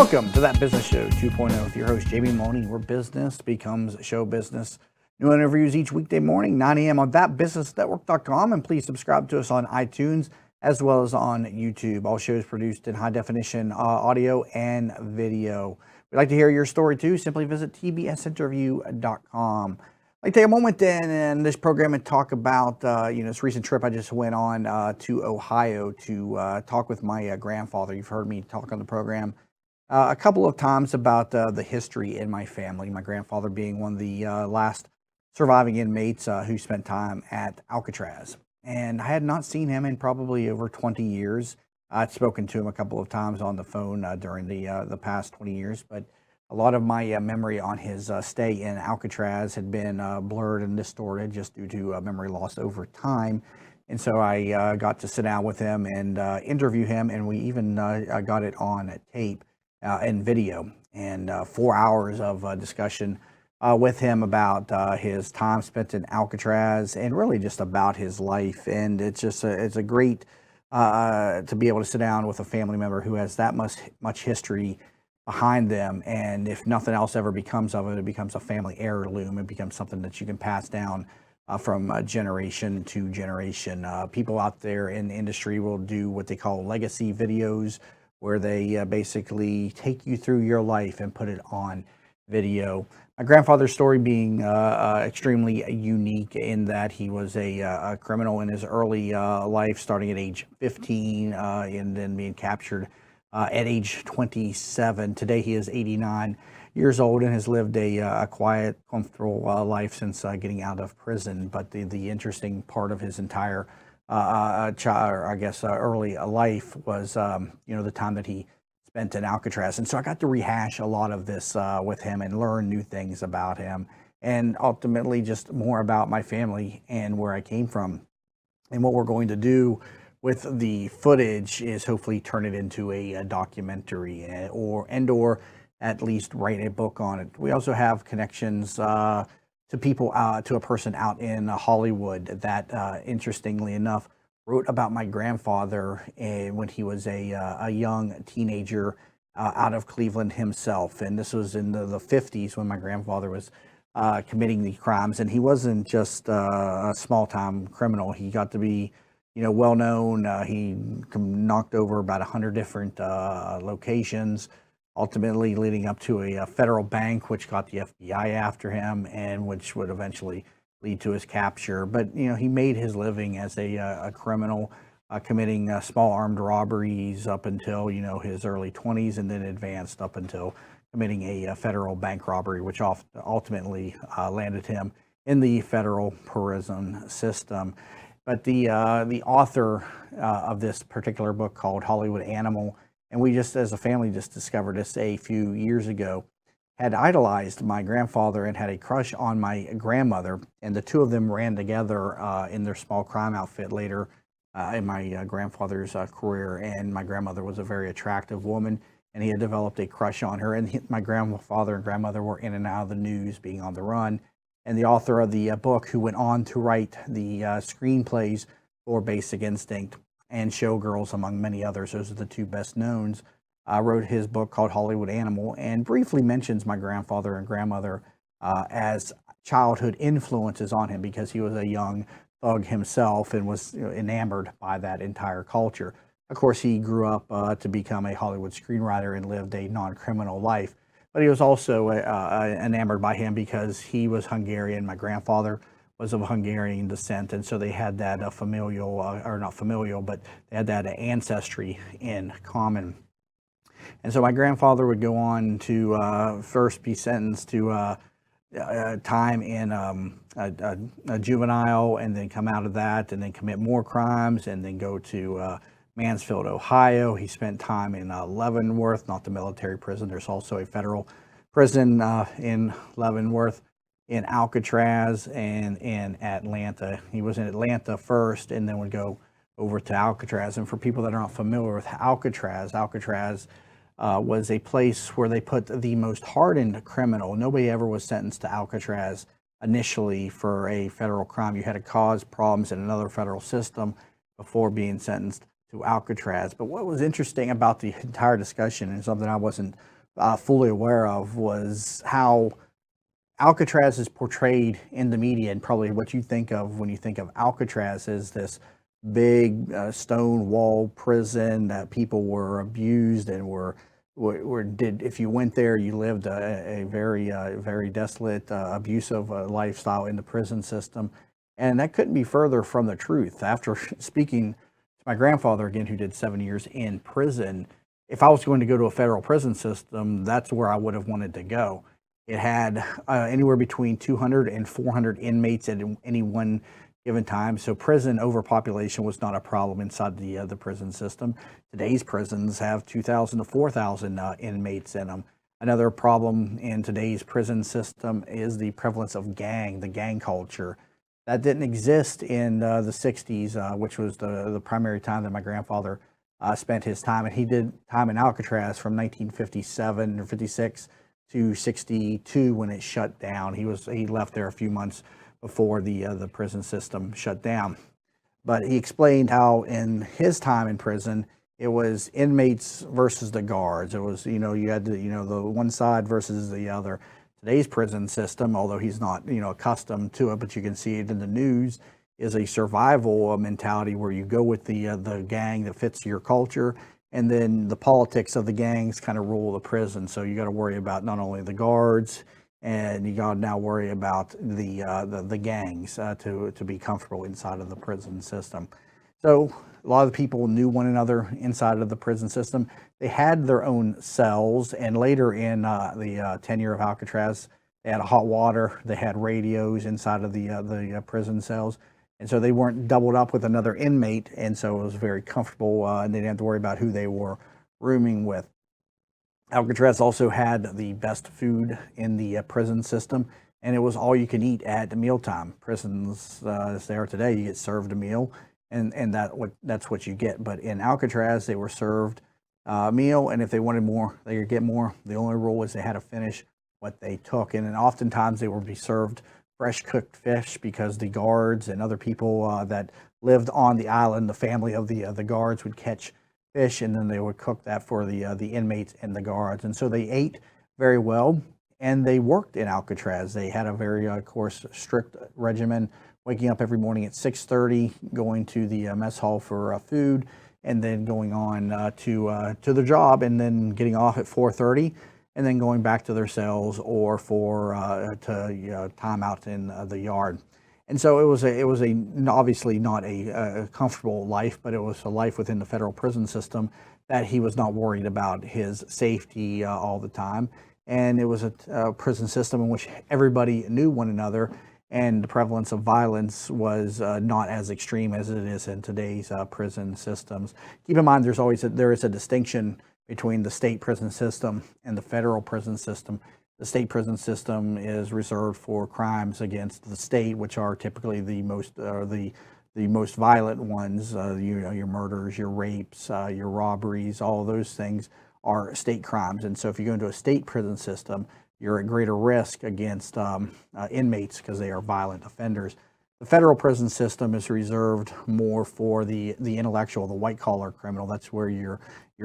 Welcome to That Business Show 2.0 with your host, JB Meloni, where business becomes show business. New interviews each weekday morning, 9 a.m. on thatbusinessnetwork.com. And please subscribe to us on iTunes as well as on YouTube. All shows produced in high definition audio and video. We'd like to hear your story too. Simply visit tbsinterview.com. I'd like to take a moment in this program and talk about this recent trip I just went on to Ohio to talk with my grandfather. You've heard me talk on the program a couple of times about the history in my family, my grandfather being one of the last surviving inmates who spent time at Alcatraz. And I had not seen him in probably over 20 years. I'd spoken to him a couple of times on the phone during the past 20 years, but a lot of my memory on his stay in Alcatraz had been blurred and distorted just due to memory loss over time. And so I got to sit down with him and interview him, and we even got it on tape and video, and 4 hours of discussion with him about his time spent in Alcatraz and really just about his life. And it's just it's a great to be able to sit down with a family member who has that much history behind them, and if nothing else ever becomes of it, it becomes a family heirloom. It becomes something that you can pass down from generation to generation. People out there in the industry will do what they call legacy videos, where they basically take you through your life and put it on video. My grandfather's story being extremely unique in that he was a criminal in his early life, starting at age 15 and then being captured at age 27. Today he is 89 years old and has lived a quiet, comfortable life since getting out of prison. But the interesting part of his entire early life was, the time that he spent in Alcatraz. And so I got to rehash a lot of this with him and learn new things about him, and ultimately just more about my family and where I came from. And what we're going to do with the footage is hopefully turn it into a documentary or at least write a book on it. We also have connections to people, to a person out in Hollywood that, interestingly enough, wrote about my grandfather when he was a young teenager out of Cleveland himself. And this was in the 50s when my grandfather was committing the crimes. And he wasn't just a small-time criminal. He got to be, well-known. He knocked over about 100 different locations, ultimately leading up to a federal bank, which got the FBI after him, and which would eventually lead to his capture. But he made his living as a criminal, committing small armed robberies up until his early 20s, and then advanced up until committing a federal bank robbery, which ultimately landed him in the federal prison system. But the author of this particular book, called Hollywood Animal, and we just as a family just discovered this a few years ago, had idolized my grandfather and had a crush on my grandmother, and the two of them ran together in their small crime outfit later in my grandfather's career. And my grandmother was a very attractive woman, and he had developed a crush on her. And my grandfather and grandmother were in and out of the news, being on the run. And the author of the book, who went on to write the screenplays for Basic Instinct and Showgirls, among many others, those are the two best knowns, wrote his book called Hollywood Animal, and briefly mentions my grandfather and grandmother as childhood influences on him, because he was a young thug himself and was enamored by that entire culture. Of course, he grew up to become a Hollywood screenwriter and lived a non-criminal life, but he was also enamored by him because he was Hungarian. My grandfather was of Hungarian descent, and so they had that familial, or not familial, but they had that ancestry in common. And so my grandfather would go on to first be sentenced to time in a juvenile, and then come out of that, and then commit more crimes, and then go to Mansfield, Ohio. He spent time in Leavenworth, not the military prison. There's also a federal prison in Leavenworth, in Alcatraz, and in Atlanta. He was in Atlanta first, and then would go over to Alcatraz. And for people that are not familiar with Alcatraz, was a place where they put the most hardened criminal. Nobody ever was sentenced to Alcatraz initially for a federal crime. You had to cause problems in another federal system before being sentenced to Alcatraz. But what was interesting about the entire discussion, and something I wasn't fully aware of was how Alcatraz is portrayed in the media, and probably what you think of when you think of Alcatraz is this big stone wall prison that people were abused and were did. If you went there, you lived a very desolate, abusive lifestyle in the prison system, and that couldn't be further from the truth. After speaking to my grandfather again, who did 7 years in prison, if I was going to go to a federal prison system, that's where I would have wanted to go. It had anywhere between 200 and 400 inmates at any one given time. So prison overpopulation was not a problem inside the prison system. Today's prisons have 2,000 to 4,000 inmates in them. Another problem in today's prison system is the prevalence of the gang culture. That didn't exist in the 60s, which was the primary time that my grandfather spent his time. And he did time in Alcatraz from 1957 or 56 to 62 when it shut down. He left there a few months before the prison system shut down. But he explained how in his time in prison, it was inmates versus the guards. It was, you had the one side versus the other. Today's prison system, although he's not, accustomed to it, but you can see it in the news, is a survival mentality where you go with the gang that fits your culture, and then the politics of the gangs kind of rule the prison. So you got to worry about not only the guards, and you got to now worry about the gangs to be comfortable inside of the prison system. So a lot of the people knew one another inside of the prison system. They had their own cells, and later in the tenure of Alcatraz, they had hot water, they had radios inside of the prison cells. And so they weren't doubled up with another inmate, and so it was very comfortable, and they didn't have to worry about who they were rooming with. Alcatraz also had the best food in the prison system, and it was all you can eat at mealtime. Prisons, as they are today, you get served a meal, and that's what you get. But in Alcatraz, they were served a meal, and if they wanted more, they could get more. The only rule was they had to finish what they took, and then oftentimes they would be served fresh cooked fish because the guards and other people that lived on the island, the family of the guards, would catch fish, and then they would cook that for the inmates and the guards. And so they ate very well, and they worked in Alcatraz. They had a very, of course, strict regimen, waking up every morning at 6:30, going to the mess hall for food, and then going on to the job, and then getting off at 4:30. And then going back to their cells or for time out in the yard. And so it was obviously not a comfortable life, but it was a life within the federal prison system that he was not worried about his safety all the time. And it was a prison system in which everybody knew one another, and the prevalence of violence was not as extreme as it is in today's prison systems. Keep in mind, there is a distinction between the state prison system and the federal prison system. The state prison system is reserved for crimes against the state, which are typically the most violent ones. Your murders, your rapes, your robberies, all of those things are state crimes. And so if you go into a state prison system, you're at greater risk against inmates because they are violent offenders. The federal prison system is reserved more for the intellectual, the white-collar criminal. That's where your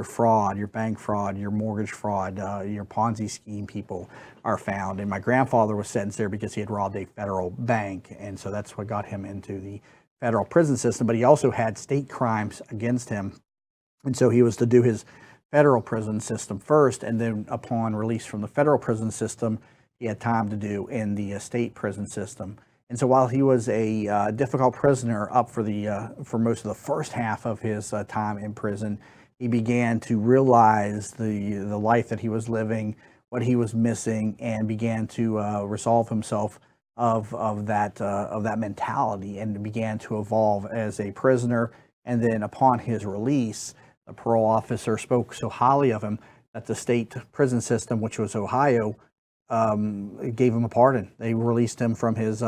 fraud, your bank fraud, your mortgage fraud, your Ponzi scheme people are found. And my grandfather was sentenced there because he had robbed a federal bank, and so that's what got him into the federal prison system. But he also had state crimes against him, and so he was to do his federal prison system first, and then upon release from the federal prison system, he had time to do in the state prison system. And so while he was a difficult prisoner up for most of the first half of his time in prison, he began to realize the life that he was living, what he was missing, and began to resolve himself of that mentality, and began to evolve as a prisoner. And then upon his release, the parole officer spoke so highly of him that the state prison system, which was Ohio, gave him a pardon. They released him from his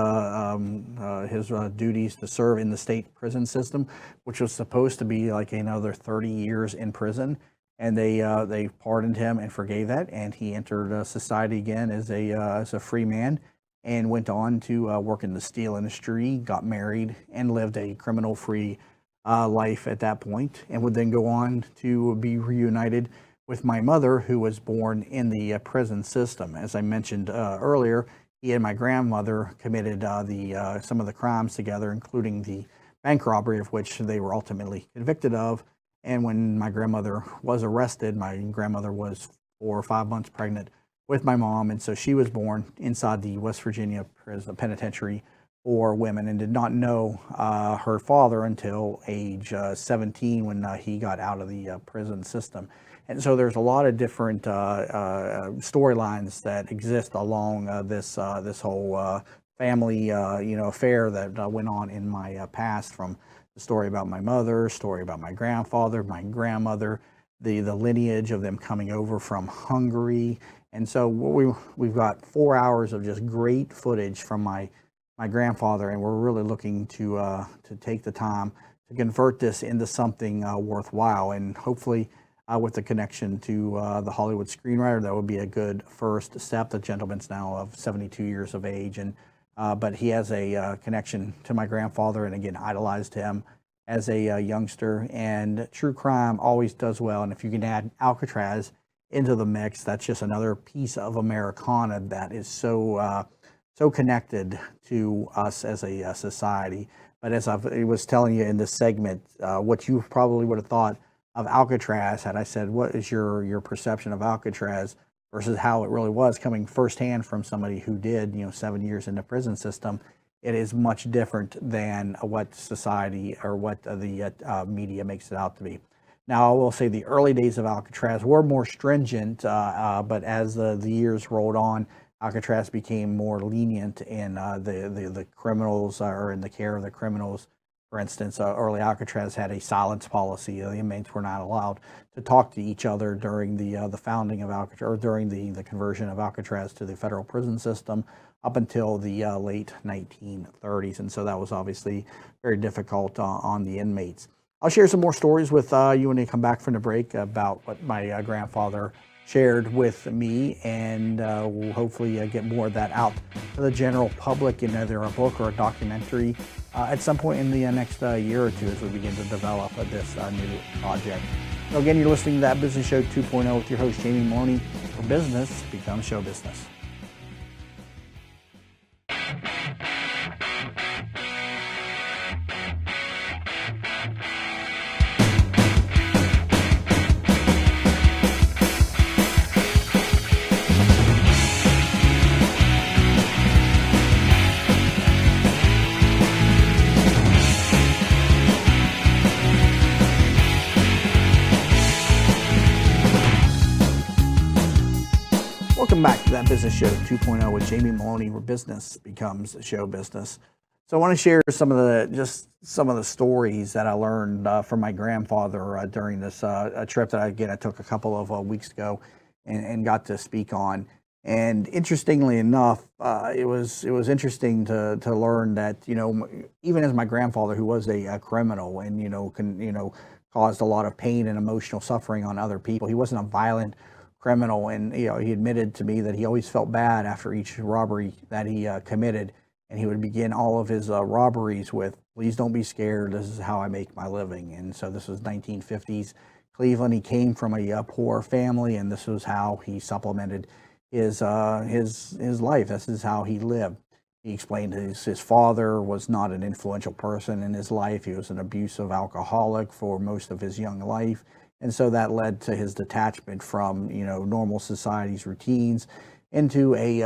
duties to serve in the state prison system, which was supposed to be like another 30 years in prison. And they pardoned him and forgave that, and he entered society again as a free man, and went on to work in the steel industry, got married, and lived a criminal-free life at that point, and would then go on to be reunited with my mother, who was born in the prison system. As I mentioned earlier, he and my grandmother committed some of the crimes together, including the bank robbery, of which they were ultimately convicted of. And when my grandmother was arrested, my grandmother was 4 or 5 months pregnant with my mom, and so she was born inside the West Virginia prison penitentiary for women, and did not know her father until age 17, when he got out of the prison system. And so there's a lot of different storylines that exist along this whole family affair that went on in my past, from the story about my mother, story about my grandfather, my grandmother, the lineage of them coming over from Hungary. And so we've got 4 hours of just great footage from my grandfather, and we're really looking to take the time to convert this into something worthwhile, and hopefully with the connection to the Hollywood screenwriter, that would be a good first step. The gentleman's now of 72 years of age, and but he has a connection to my grandfather, and again, idolized him as a youngster. And true crime always does well, and if you can add Alcatraz into the mix, that's just another piece of Americana that is so connected to us as a society. But as I was telling you in this segment, what you probably would have thought of Alcatraz, had I said, what is your perception of Alcatraz versus how it really was, coming firsthand from somebody who did 7 years in the prison system, it is much different than what society or what the media makes it out to be. Now, I will say the early days of Alcatraz were more stringent, but as the years rolled on, Alcatraz became more lenient in the criminals, or in the care of the criminals. For instance, early Alcatraz had a silence policy. The inmates were not allowed to talk to each other during the founding of Alcatraz, or during the conversion of Alcatraz to the federal prison system, up until the late 1930s. And so that was obviously very difficult on the inmates. I'll share some more stories with you when we come back from the break about what my grandfather shared with me, and we'll hopefully get more of that out to the general public in either a book or a documentary at some point in the next year or two, as we begin to develop this new project. So again, you're listening to That Business Show 2.0 with your host, Jamie Meloni, where business becomes show business. Welcome back to That Business Show 2.0 with Jamie Meloni, where business becomes show business. So I want to share some of the stories that I learned from my grandfather during this trip that I took a couple of weeks ago and got to speak on. And interestingly enough, it was interesting to learn that even as my grandfather, who was a criminal and caused a lot of pain and emotional suffering on other people, he wasn't a violent criminal, and he admitted to me that he always felt bad after each robbery that he committed, and he would begin all of his robberies with, "Please don't be scared. This is how I make my living." And so this was 1950s Cleveland. He came from a poor family, and this was how he supplemented his life. This is how he lived. He explained his father was not an influential person in his life. He was an abusive alcoholic for most of his young life. And so that led to his detachment from, normal society's routines into a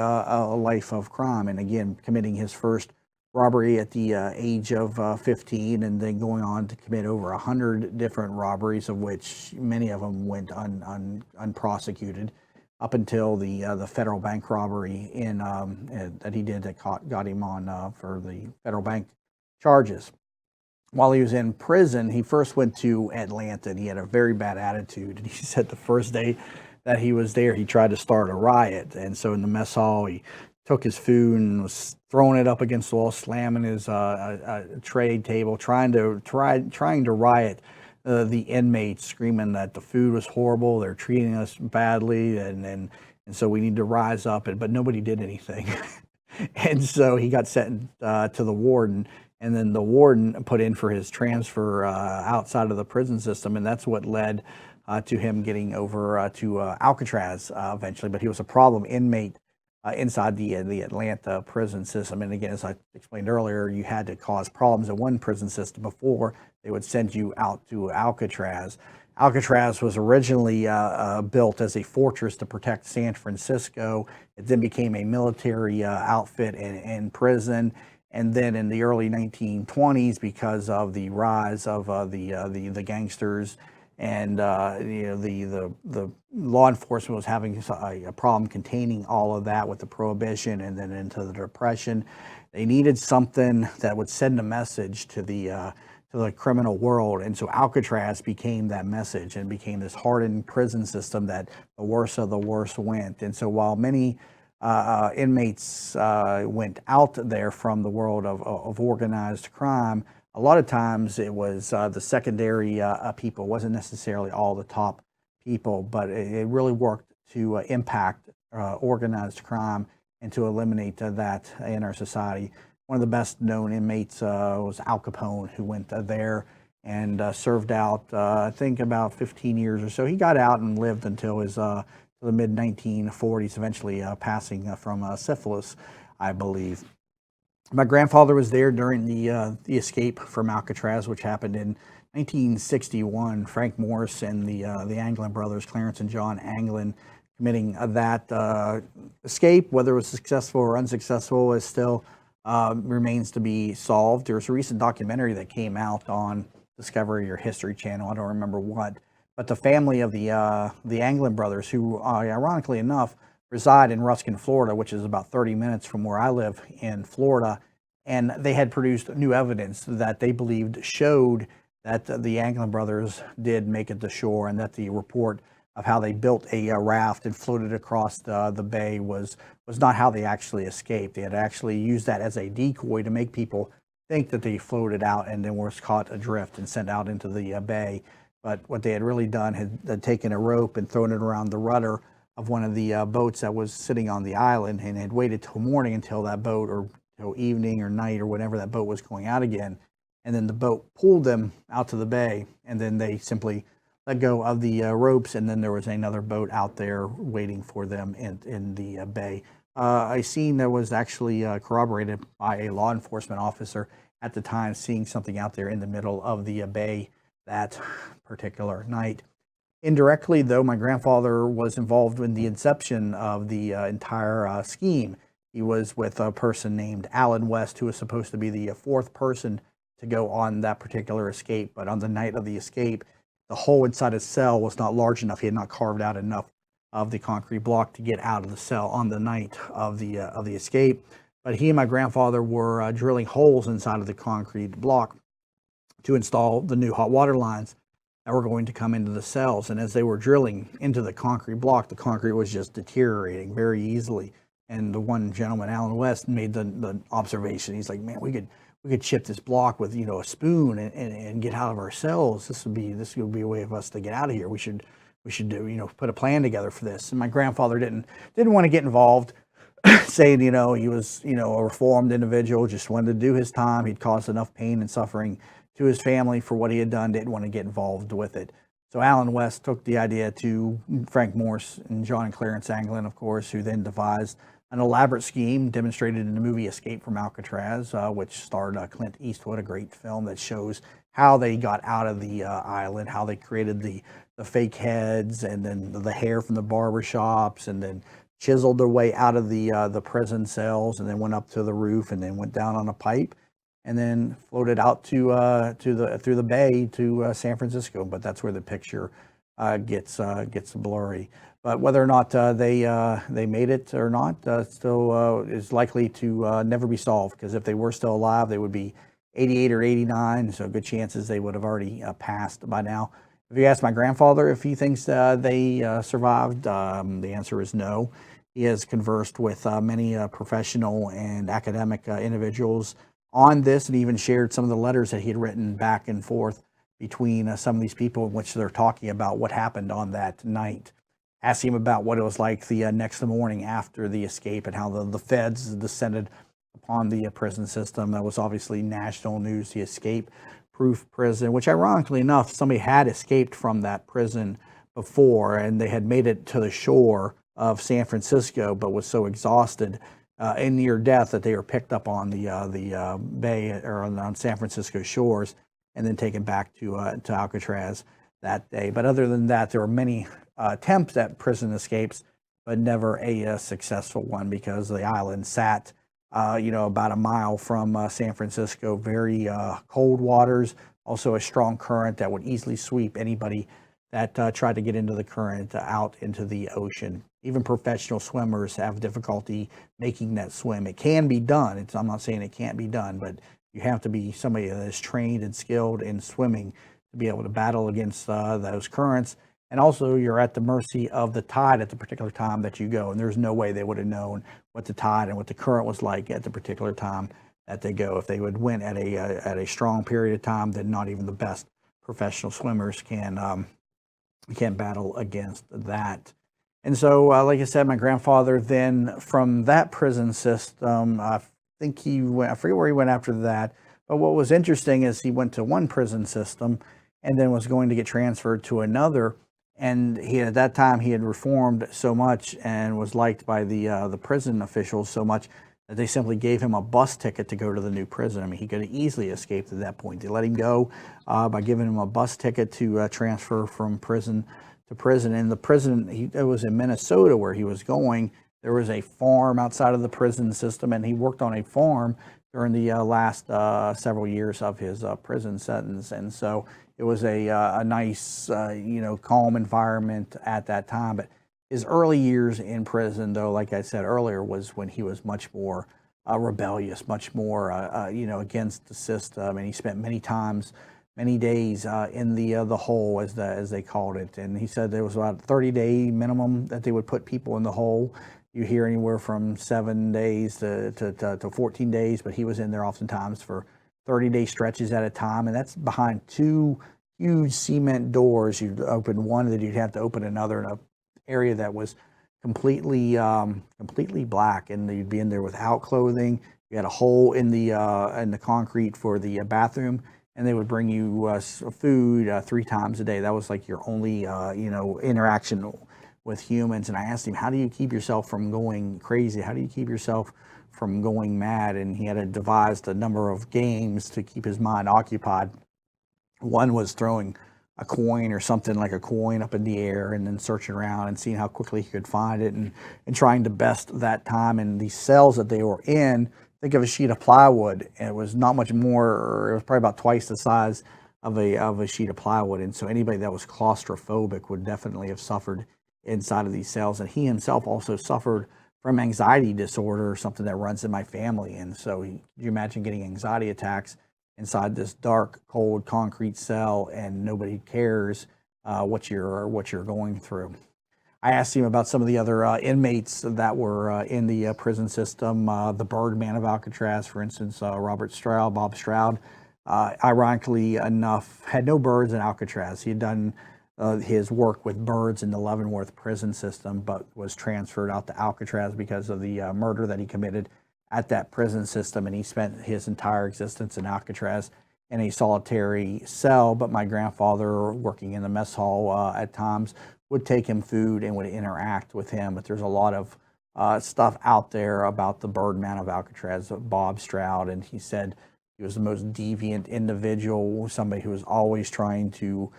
life of crime. And again, committing his first robbery at the age of 15, and then going on to commit over 100 different robberies, of which many of them went unprosecuted, up until the federal bank robbery that he did that got him on for the federal bank charges. While he was in prison, he first went to Atlanta, and he had a very bad attitude. And he said the first day that he was there, he tried to start a riot. And so in the mess hall, he took his food and was throwing it up against the wall, slamming his tray table, trying to riot the inmates, screaming that the food was horrible, they're treating us badly, and so we need to rise up. But nobody did anything. And so he got sent to the warden. And then the warden put in for his transfer outside of the prison system, and that's what led to him getting over to Alcatraz eventually. But he was a problem inmate inside the Atlanta prison system. And again, as I explained earlier, you had to cause problems in one prison system before they would send you out to Alcatraz. Alcatraz was originally built as a fortress to protect San Francisco. It then became a military outfit and prison. And then in the early 1920s, because of the rise of the gangsters and the law enforcement was having a problem containing all of that with the Prohibition and then into the Depression, they needed something that would send a message to the criminal world. And so Alcatraz became that message and became this hardened prison system that the worst of the worst went. And so while many inmates went out there from the world of organized crime, a lot of times it was the secondary people. It wasn't necessarily all the top people, but it really worked to impact organized crime and to eliminate that in our society. One of the best known inmates was Al Capone, who went there and served out, I think, about 15 years or so. He got out and lived until his the mid 1940s, eventually passing from syphilis, I believe. My grandfather was there during the escape from Alcatraz, which happened in 1961. Frank Morris and the Anglin brothers, Clarence and John Anglin, committing that escape. Whether it was successful or unsuccessful is still remains to be solved. There's a recent documentary that came out on Discovery or History Channel, I don't remember what, but the family of the Anglin brothers, who ironically enough reside in Ruskin, Florida, which is about 30 minutes from where I live in Florida, and they had produced new evidence that they believed showed that the Anglin brothers did make it to shore, and that the report of how they built a raft and floated across the bay was not how they actually escaped. They had actually used that as a decoy to make people think that they floated out and then were caught adrift and sent out into the bay. But what they had really done had taken a rope and thrown it around the rudder of one of the boats that was sitting on the island, and had waited till morning until that boat, or till evening or night or whenever that boat was going out again. And then the boat pulled them out to the bay, and then they simply let go of the ropes, and then there was another boat out there waiting for them in the bay. A scene that was actually corroborated by a law enforcement officer at the time, seeing something out there in the middle of the bay that particular night. Indirectly, though, my grandfather was involved in the inception of the entire scheme. He was with a person named Alan West, who was supposed to be the fourth person to go on that particular escape. But on the night of the escape, the hole inside his cell was not large enough. He had not carved out enough of the concrete block to get out of the cell on the night of the escape. But he and my grandfather were drilling holes inside of the concrete block to install the new hot water lines that were going to come into the cells. And as they were drilling into the concrete block, the concrete was just deteriorating very easily. And the one gentleman, Alan West, made the observation. He's like, man, we could chip this block with, a spoon and get out of our cells. This would be a way of us to get out of here. We should do, put a plan together for this. And my grandfather didn't want to get involved, saying, he was, a reformed individual, just wanted to do his time. He'd caused enough pain and suffering to his family for what he had done, didn't want to get involved with it. So Alan West took the idea to Frank Morse and John and Clarence Anglin, of course, who then devised an elaborate scheme demonstrated in the movie Escape from Alcatraz, which starred Clint Eastwood, a great film that shows how they got out of the island, how they created the fake heads and then the hair from the barber shops, and then chiseled their way out of the prison cells, and then went up to the roof, and then went down on a pipe, and then floated out through the bay to San Francisco. But that's where the picture gets blurry. But whether or not they made it or not still is likely to never be solved, because if they were still alive, they would be 88 or 89, so good chances they would have already passed by now. If you ask my grandfather if he thinks they survived, the answer is no. He has conversed with many professional and academic individuals on this, and even shared some of the letters that he had written back and forth between some of these people, in which they're talking about what happened on that night. Asking him about what it was like the next morning after the escape, and how the feds descended upon the prison system. That was obviously national news, the escape-proof prison, which ironically enough, somebody had escaped from that prison before, and they had made it to the shore of San Francisco, but was so exhausted in near death that they were picked up on the bay or on San Francisco shores and then taken back to Alcatraz that day. But other than that, there were many attempts at prison escapes, but never a successful one, because the island sat about a mile from San Francisco, very cold waters, also a strong current that would easily sweep anybody that tried to get into the current out into the ocean. Even professional swimmers have difficulty making that swim. It can be done. I'm not saying it can't be done, but you have to be somebody that is trained and skilled in swimming to be able to battle against those currents. And also, you're at the mercy of the tide at the particular time that you go. And there's no way they would have known what the tide and what the current was like at the particular time that they go. If they would win at a strong period of time, then not even the best professional swimmers can battle against that. And so, like I said, my grandfather then, from that prison system, I think he went, I forget where he went after that, but what was interesting is he went to one prison system and then was going to get transferred to another. And at that time, he had reformed so much and was liked by the prison officials so much that they simply gave him a bus ticket to go to the new prison. I mean, he could have easily escaped at that point. They let him go by giving him a bus ticket to transfer from prison to prison. And the prison, it was in Minnesota where he was going. There was a farm outside of the prison system, and he worked on a farm during the last several years of his prison sentence. And so it was a nice, calm environment at that time. But his early years in prison, though, like I said earlier, was when he was much more rebellious, much more, against the system. And he spent many days in the hole, as they called it. And he said there was about a 30-day minimum that they would put people in the hole. You hear anywhere from 7 days to 14 days, but he was in there oftentimes for 30-day stretches at a time. And that's behind two huge cement doors. You'd open one, then you'd have to open another in an area that was completely black, and you'd be in there without clothing. You had a hole in the concrete for the bathroom, and they would bring you food 3 times a day. That was like your only interaction with humans. And I asked him, how do you keep yourself from going crazy? How do you keep yourself from going mad? And he had devised a number of games to keep his mind occupied. One was throwing a coin or something like a coin up in the air and then searching around and seeing how quickly he could find it, and trying to best that time. And these cells that they were in, think of a sheet of plywood, and it was not much more, it was probably about twice the size of a sheet of plywood. And so anybody that was claustrophobic would definitely have suffered inside of these cells. And he himself also suffered from anxiety disorder, something that runs in my family. And so could you imagine getting anxiety attacks inside this dark, cold concrete cell, and nobody cares what you're going through? I asked him about some of the other inmates that were in the prison system. The Birdman of Alcatraz, for instance, Bob Stroud, ironically enough, had no birds in Alcatraz. He had done his work with birds in the Leavenworth prison system, but was transferred out to Alcatraz because of the murder that he committed at that prison system. And he spent his entire existence in Alcatraz in a solitary cell. But my grandfather, working in the mess hall at times, would take him food and would interact with him. But there's a lot of stuff out there about the Birdman of Alcatraz, Bob Stroud, and he said he was the most deviant individual, somebody who was always trying to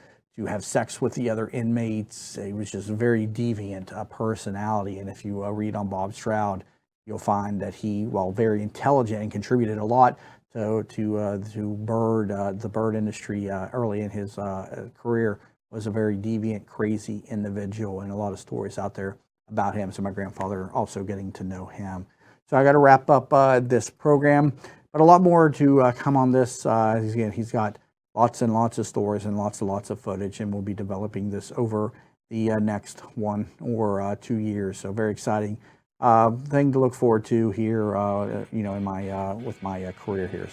have sex with the other inmates. He was just a very deviant personality. And if you read on Bob Stroud, you'll find that he, while very intelligent and contributed a lot to the bird industry early in his career, was a very deviant, crazy individual, and a lot of stories out there about him. So my grandfather also getting to know him. So I got to wrap up this program, but a lot more to come on this. He's got lots and lots of stories and lots and footage, and we'll be developing this over the next 1 or 2 years. So very exciting thing to look forward to here, in my with my career here.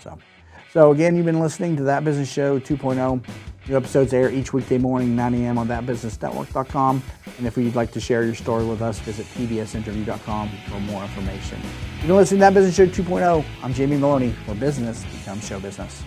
So again, you've been listening to That Business Show 2.0. New episodes air each weekday morning, 9 a.m. on thatbusinessnetwork.com. And if you'd like to share your story with us, visit pbsinterview.com for more information. You've been listening to That Business Show 2.0. I'm Jamie Meloni, where business becomes show business.